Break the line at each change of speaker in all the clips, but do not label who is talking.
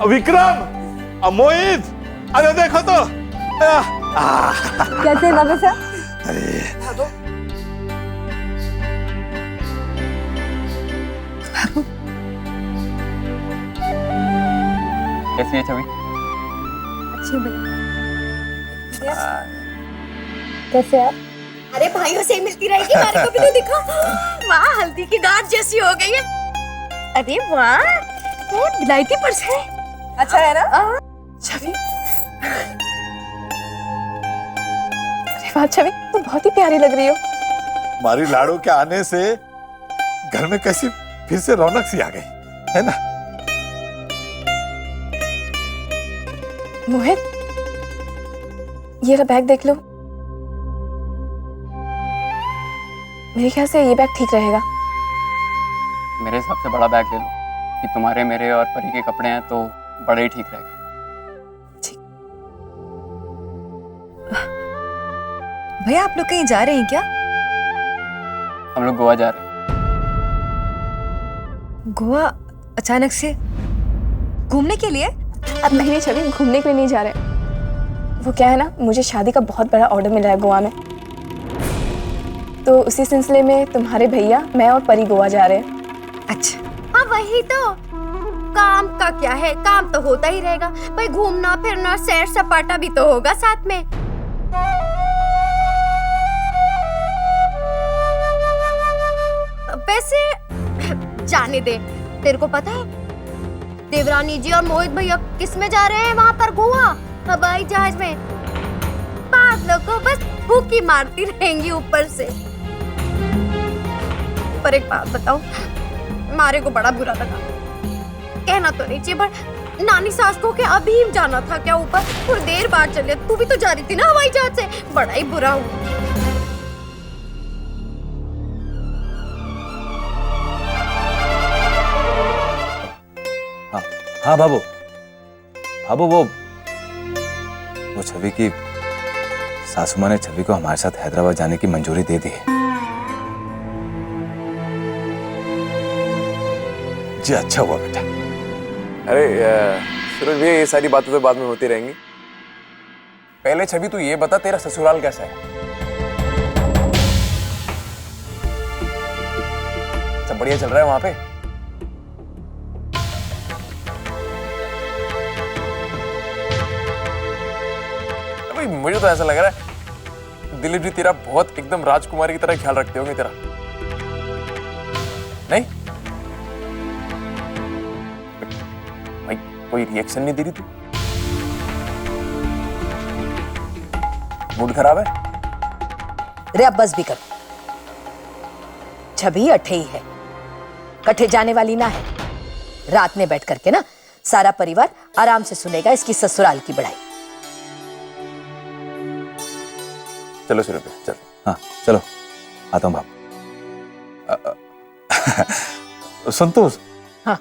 विक्रम, मोहित, अरे देखो तो।
कैसे बाबा साहब?
कैसी है छवि?
अच्छी भैया। कैसे आप?
अरे भाइयों से मिलती रहेगी, हमारे को भी तो दिखा। वाह, हल्दी की गांठ जैसी हो गई है। अरे वाह, ये विलायती पर्स है।
अच्छा है ना? छवि, अरे वाह छवि, तुम बहुत ही प्यारी लग रही हो।
हमारी लाड़ो के आने से घर में कैसी फिर से रौनक सी आ गई है ना।
मोहित, ये रहा बैग देख लो। मेरे ख्याल से ये बैग ठीक रहेगा।
मेरे हिसाब से बड़ा बैग ले लो, कि तुम्हारे मेरे और परी के कपड़े हैं तो बड़ा ही ठीक रहेगा।
भैया आप लोग कहीं जा रहे हैं क्या?
हम लोग गोवा जा रहे हैं।
गोवा अचानक से घूमने के लिए?
अब नहीं छवि, घूमने के लिए नहीं जा रहे। वो क्या है ना, मुझे शादी का बहुत बड़ा ऑर्डर मिला है गोवा में, तो उसी सिलसिले में तुम्हारे भैया, मैं और परी गोवा जा रहे हैं।
अच्छा,
हाँ वही तो, काम का क्या है, काम तो होता ही रहेगा भाई। घूमना फिरना सैर सपाटा भी तो होगा साथ में। वैसे जाने दे, तेरे को पता है देवरानी जी और मोहित भैया किस में जा रहे हैं वहाँ पर गोवा? हवाई जहाज में। बादलों को बस फूंकी मारती रहेंगी ऊपर से। पर एक बात बताओ, मारे को बड़ा बुरा लगा। कहना तो नहीं चाहिए, पर नानी सास को क्या अभी जाना था क्या ऊपर? थोड़ी देर बाद चले, तू भी तो जा रही थी ना हवाई जहाज से। बड़ा ही बुरा हुआ।
हाँ बाबू, बाबू वो छवि की सासू माँ ने छवि को हमारे साथ हैदराबाद जाने की मंजूरी दे दी है।
जी अच्छा हुआ बेटा।
अरे सूरज भैया, ये सारी बातें तो बाद में होती रहेंगी। पहले छवि तू ये बता, तेरा ससुराल कैसा है? सब बढ़िया चल रहा है वहां पे? भाई मुझे तो ऐसा लग रहा है दिलीप जी तेरा बहुत एकदम राजकुमारी की तरह ख्याल रखते होंगे तेरा, नहीं? भाई कोई रिएक्शन नहीं दे रही तू, मूड खराब है?
रे अब बस भी कर। छवि अठे ही है, कट्ठे जाने वाली ना है। रात में बैठ करके ना सारा परिवार आराम से सुनेगा इसकी ससुराल की बड़ाई।
चलो सूरज भैया चलो।
हाँ चलो, आता हूँ बाबू।
संतोष,
हाँ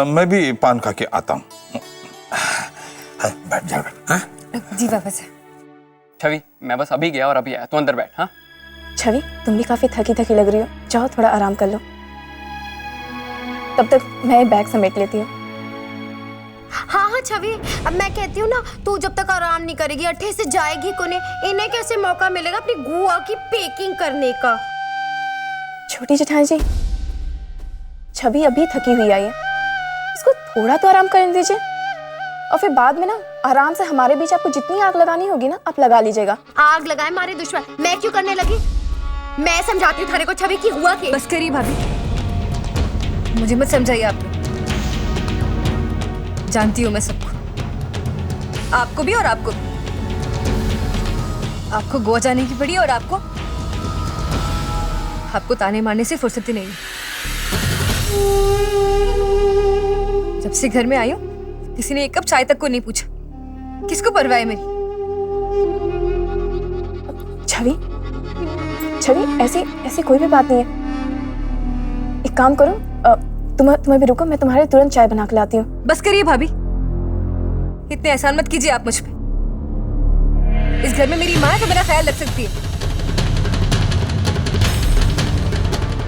मैं भी पान खा के आता हूँ। बैठ जा।
जी बाबा साहब।
छवि, मैं बस अभी गया और अभी आया, तू अंदर बैठ। हाँ
छवि, तुम भी काफी थकी थकी लग रही हो, जाओ थोड़ा आराम कर लो। तब तक मैं बैग समेट लेती हूँ।
हाँ हाँ छवि, अब मैं कहती हूँ ना, तू जब तक आराम नहीं करेगी अठे से जाएगी कोने। इन्हें कैसे मौका मिलेगा अपनी गोवा की पैकिंग करने का?
छोटी जेठानी जी, छवि अभी थकी हुई आई है, इसको थोड़ा तो आराम करने दीजिए। और फिर बाद में ना आराम से हमारे बीच आपको जितनी आग लगानी होगी ना, आप लगा लीजिएगा।
आग लगाए मारे दुश्मन, मैं क्यों करने लगी? मैं समझाती हूँ थारे को छवि की हुआ के।
बस करिए भाभी, मुझे मत समझाइए आप। जानती हूँ मैं सबको, आपको भी और आपको भी। आपको गोवा जाने की पड़ी और आपको ताने मारने से फुर्सत ही नहीं। जब से घर में आई हूँ किसी ने एक कप चाय तक को नहीं पूछा। किसको परवाह है मेरी?
छवि, छवि, ऐसी कोई भी बात नहीं है। एक काम करो, तुम्हें भी रुको, मैं तुम्हारे तुरंत चाय बना के लाती हूँ।
बस करिए भाभी, इतने एहसान मत कीजिए आप मुझ पे। इस घर में मेरी माँ है तो मेरा ख्याल रख सकती है।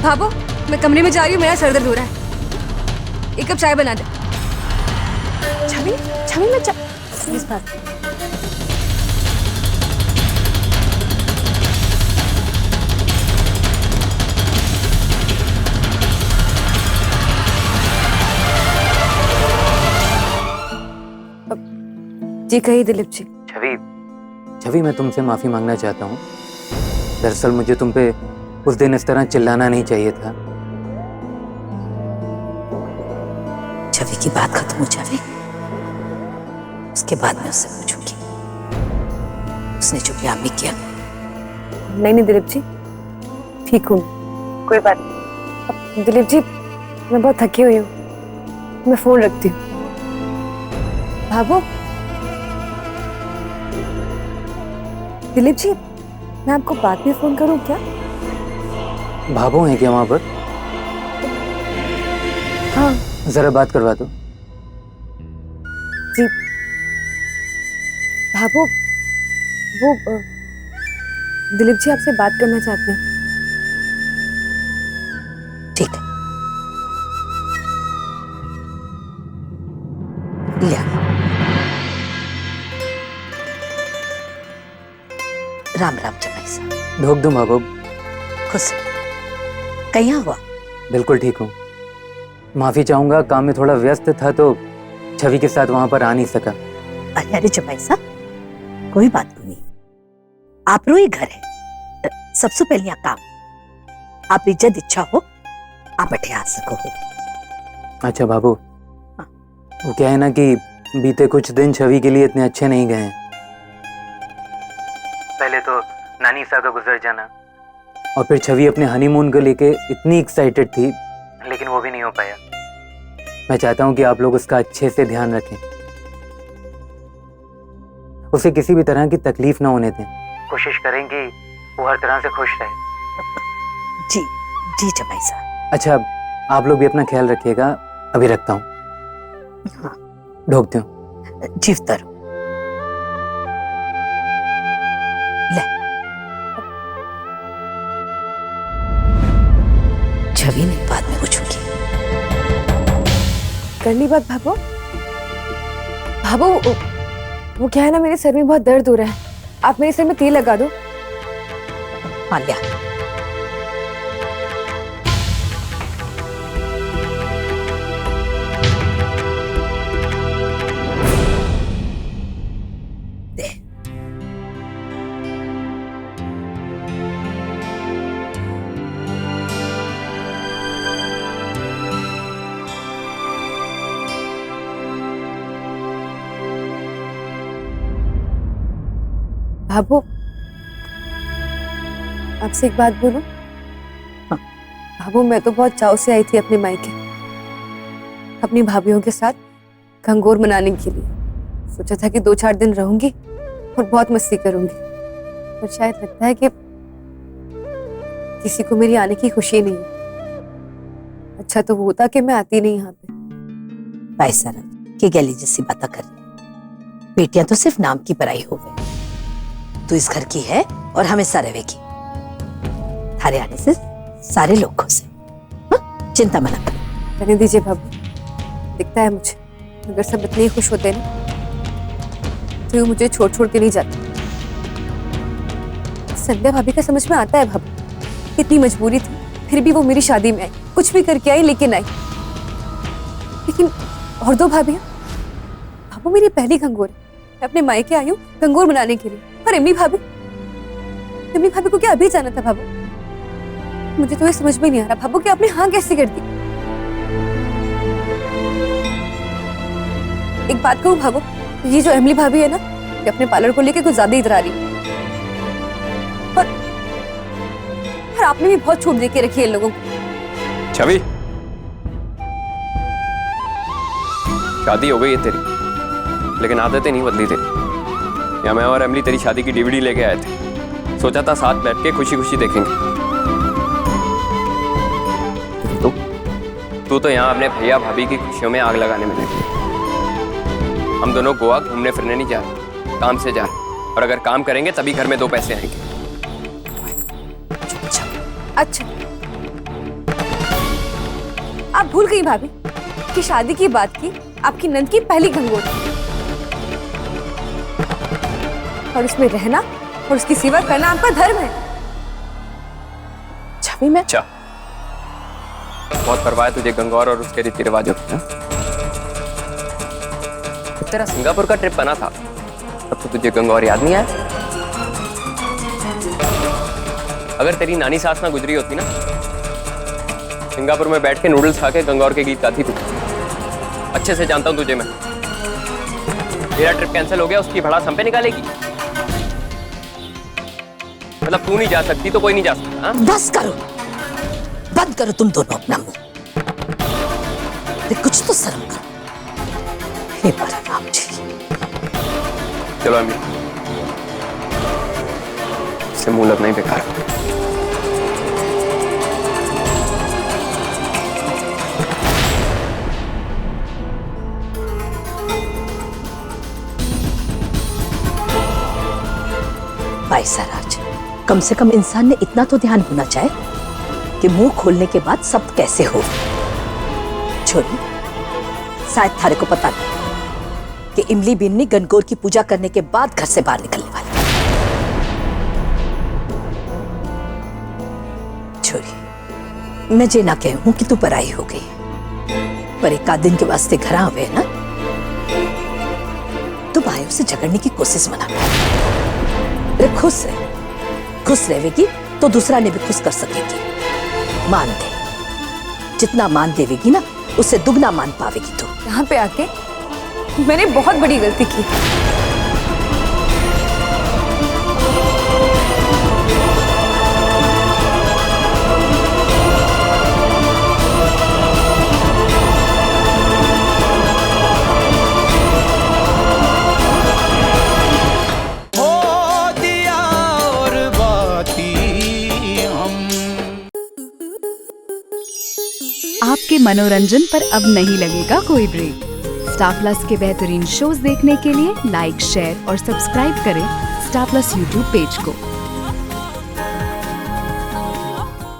भाभो, मैं कमरे में जा रही हूँ, मेरा सर दर्द हो रहा है। एक कप चाय बना दे।
छवि, छवि छवि मैं
इस बात
जी कहिए दिलीप जी।
छवि छवि, मैं तुमसे माफी मांगना चाहता हूँ। दरअसल मुझे तुम पे उस दिन इस तरह चिल्लाना नहीं चाहिए था।
छवि की बात खत्म हो जावे, उसके बाद मैं उससे पूछूंगी उसने जो प्यार में किया।
नहीं नहीं दिलीप जी, ठीक हूँ, कोई बात नहीं। दिलीप जी, मैं बहुत थकी हुई हूँ, मैं फोन रखती हूँ। भाभो, दिलीप जी, मैं आपको बाद में फोन करूँ क्या?
भाभो है क्या वहां पर?
हाँ
जरा बात करवा दो।
जी भाभो, वो दिलीप जी आपसे बात करना चाहते हैं।
ठीक है, लिया। राम राम जमाई साहब।
ढोक दूं भाभो?
खुश कहीं हुआ?
बिल्कुल ठीक हूँ। माफी चाहूंगा, काम में थोड़ा व्यस्त था तो छवि के साथ वहां पर आ नहीं सका।
अरे अरे जमाई साहब, कोई बात नहीं, आप रो ही घर है। सबसे पहले यहाँ काम, आप जब इच्छा हो आप बैठे आ सको हो।
अच्छा बाबू, वो क्या है ना कि बीते कुछ दिन छवि के लिए इतने अच्छे नहीं गए हैं। पहले तो नानी सा का गुजर जाना, और फिर छवि अपने हनीमून को लेके इतनी एक्साइटेड थी, लेकिन वो भी नहीं हो पाया। मैं चाहता हूँ कि आप लोग उसका अच्छे से ध्यान रखें, उसे किसी भी तरह की तकलीफ ना होने दें। कोशिश करें कि वो हर तरह से खुश रहे।
जी जी जमाई साहब।
अच्छा, आप लोग भी अपना ख्याल रखिएगा। अभी रखता हूँ।
हाँ
ढोकती हूँ।
जीवतर ले। छवि ने बाद में पूछूंगी।
करनी बात भाभो? भाभो, वो क्या है ना, मेरे सर में बहुत दर्द हो रहा है, आप मेरे सर में तेल लगा दो।
हाँ लिया। दे।
भाभो, आपसे एक बात बोलूं?
हाँ।
भाभो, मैं तो बहुत चाव से आई थी अपने मायके, अपनी भाभीयों के साथ घंघोर मनाने के लिए। सोचा था कि 2-4 दिन रहूंगी और बहुत मस्ती करूंगी, पर शायद लगता है कि किसी को मेरी आने की खुशी नहीं है। अच्छा तो होता कि मैं आती नहीं यहाँ पे।
भाई सारा की गली जैसी बातें कर रही। बेटियां तो सिर्फ नाम की पराई हो गए। तू इस घर की है और हमेशा रहेगी। थारे आने से सारे लोग खुश हैं। हाँ? चिंता मत कर।
रहने दीजिए भाभी, दिखता है मुझे अगर सब इतने ही खुश होते ना तो ये मुझे छोड़ छोड़ के नहीं जाते। संध्या भाभी का समझ में आता है भाभी, इतनी मजबूरी थी फिर भी वो मेरी शादी में आई, कुछ भी करके आई लेकिन आई। लेकिन और दो भाभी, भाभो मेरी पहली घंघोर है, मैं अपने मायके आई हूँ घंघोर मनाने के लिए। और इमली भाभी को क्या अभी जाना था भाभो? मुझे तो ये समझ में नहीं आ रहा भाभो कि आपने हाँ कैसे कर दी। एक बात कहूँ भाभो, ये जो इमली भाभी है ना, ये अपने पार्लर को लेके कुछ ज्यादा इधर आ रही है। और आपने भी बहुत छूट दे के रखी है इन लोगों को।
छवि, शादी हो गई है तेरी, लेकिन आदतें नहीं बदली तेरी। या मैं और एमली तेरी शादी की डीवीडी लेके आए थे, सोचा था साथ बैठ के खुशी खुशी देखेंगे। तू तो यहाँ अपने भैया भाभी की खुशियों में आग लगाने में लगी। हम दोनों गोवा घूमने फिरने नहीं जा रहे, काम से जा रहे, और अगर काम करेंगे तभी घर में 2 पैसे आएंगे।
अच्छा, आप भूल गई भाभी कि शादी की बात की आपकी नंद की पहली गंगोत्री और उसमें रहना और उसकी सेवा करना आपका धर्म है।
छवि मैं
अच्छा, बहुत परवाह है तुझे गंगौर और उसके रीति रिवाजों की ना? जब तेरा सिंगापुर का ट्रिप बना था तब तो तुझे गंगौर याद नहीं आया? अगर तेरी नानी सास ना गुजरी होती ना, सिंगापुर में बैठ के नूडल्स खा के गंगौर के गीत गाती थी। अच्छे से जानता हूं तुझे मैं। तेरा ट्रिप कैंसिल हो गया, उसकी भड़ास हम पे निकालेगी? मतलब तू नहीं जा सकती तो कोई नहीं जा सकता? हाँ?
बस करो, बंद करो तुम दोनों अपना मुंह। अरे कुछ तो शर्म करो। हे परम जी।
चलो अम्मी, इससे मुंह लगना ही बेकार है।
भाई सराज, कम से कम इंसान ने इतना तो ध्यान होना चाहिए कि मुंह खोलने के बाद शब्द कैसे हो। छोरी, शायद थारे को पता नहीं कि इमली बिन्नी गणगौर की पूजा करने के बाद घर से बाहर निकलने वाली। छोरी, मैं जे ना कहूं कि तू पराई हो गई, पर एक आध दिन के वास्ते घर आवे ना, तो भाइयों से झगड़ने की कोशिश मना कर। अरे खुश रहेगी तो दूसरा ने भी खुश कर सकेगी। मान दे, जितना मान देवेगी ना उससे दुगना मान पावेगी तू।
यहाँ पे आके मैंने बहुत बड़ी गलती की।
आपके मनोरंजन पर अब नहीं लगेगा कोई ब्रेक। स्टार प्लस के बेहतरीन शोज देखने के लिए लाइक, शेयर और सब्सक्राइब करें स्टार प्लस यूट्यूब पेज को।